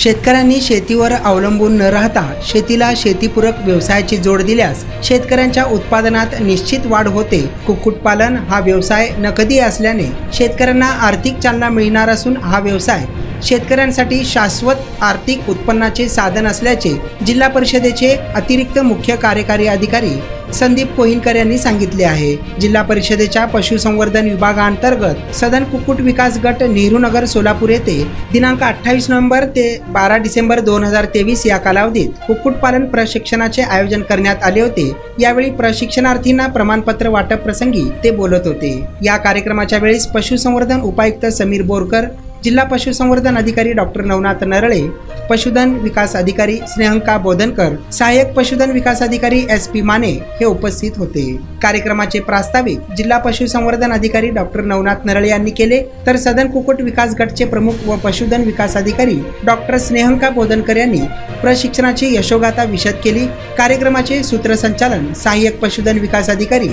शेतकऱ्यांनी शेतीवर अवलंबून न राहता शेतीला शेतीपूरक व्यवसायाची जोड दिल्यास शेतकऱ्यांच्या उत्पादनात निश्चित वाढ होते। कुक्कुटपालन हा व्यवसाय नगदी असल्याने शेतकऱ्यांना आर्थिक चालना मिळणार असून हा व्यवसाय शेतकऱ्यांसाठी शाश्वत आर्थिक उत्पन्नाचे साधन असल्याचे जिल्हा परिषदेचे अतिरिक्त मुख्य कार्यकारी अधिकारी संदीप कोहिनकर यांनी सांगितले आहे। जिल्हा परिषदेच्या पशुसंवर्धन विभागांतर्गत सदन कुक्कुट विकास गट नेहरूनगर सोलापूर येथे दिनांक 28 नोव्हेंबर ते 12 डिसेंबर 2023 या कालावधीत कुक्कुटपालन प्रशिक्षणाचे आयोजन करण्यात आले होते। यावेळी प्रशिक्षणार्थींना प्रमाणपत्र वाटप प्रसंगी ते बोलत होते। या कार्यक्रमाच्या वेळेस पशुसंवर्धन उपायुक्त समीर बोरकर, जिल्हा पशुसंवर्धन अधिकारी डॉक्टर नवनाथ नरळे, पशुधन विकास अधिकारी स्नेहंका बोधनकर, सहाय्यक पशुधन विकास अधिकारी SP माने हे उपस्थित होते। कार्यक्रमाचे प्रास्ताविक जिल्हा पशुसंवर्धन अधिकारी डॉक्टर नवनाथ नरळे यांनी केले, तर सदन कुक्कुट विकास गटचे प्रमुख व पशुधन विकास अधिकारी डॉक्टर स्नेहंका बोधनकर यांनी प्रशिक्षणाची यशोगाथा विशद केली। कार्यक्रमाचे सूत्रसंचालन सहाय्यक पशुधन विकास अधिकारी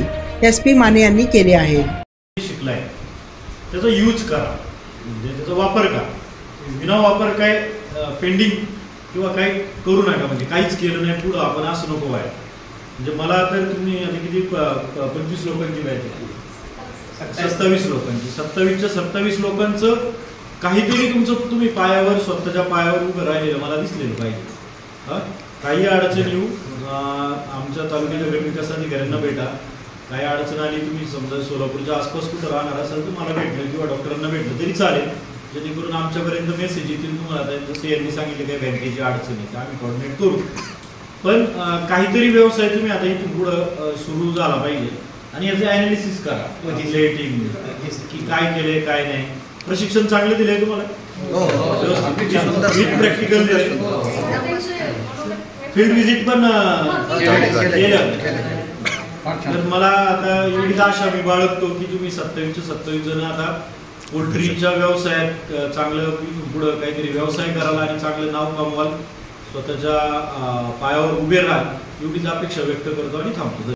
SP माने यांनी केले आहे। शिकलाय त्याचा यूज करा, म्हणजे त्याचा वापर करा, विना वापर काय पेंडिंग किंवा काय करू नका, म्हणजे काहीच केलं नाही पुढं आपण असं नको आहे। म्हणजे मला तर तुम्ही आता किती 25 लोकांची बॅच आहे, 27 लोकांची, 27च्या 27 लोकांचं काहीतरी तुमचं तुम्ही पायावर स्वतःच्या पायावर उभं राहिलेलं मला दिसलेलं पाहिजे। काही अडचण येऊ आमच्या तालुक्याच्या गट विकास अधिकाऱ्यांना भेटा, काही अडचण आली तुम्ही समजा सोलापूरच्या आसपास कुठं राहणार असाल तर मला भेटलं किंवा डॉक्टरांना भेटलं तरी चालेल, जेणेकरून आमच्यापर्यंत मेसेज येतील तुम्हाला। जसं यांनी सांगितलं काय बँकेची अडचण आहे तर आम्ही कोऑर्डिनेट करू, पण काहीतरी व्यवसाय तुम्ही आता इथून पुढं सुरू झाला पाहिजे आणि याचं ॲनालिसिस करा की काय केलंय काय नाही। प्रशिक्षण चांगलं दिलंय तुम्हाला, प्रॅक्टिकल दिलंय, फील्ड व्हिजिट पण केलं। तर मला आता एवढीच आशा मी बाळगतो की तुम्ही 27च्या 27 जण आता पोल्ट्रीच्या व्यवसायात चांगलं पुढं काहीतरी व्यवसाय कराल आणि चांगलं नाव कमवाल, स्वतःच्या पायावर उभे राहाल, एवढीच अपेक्षा व्यक्त करतो आणि थांबतो।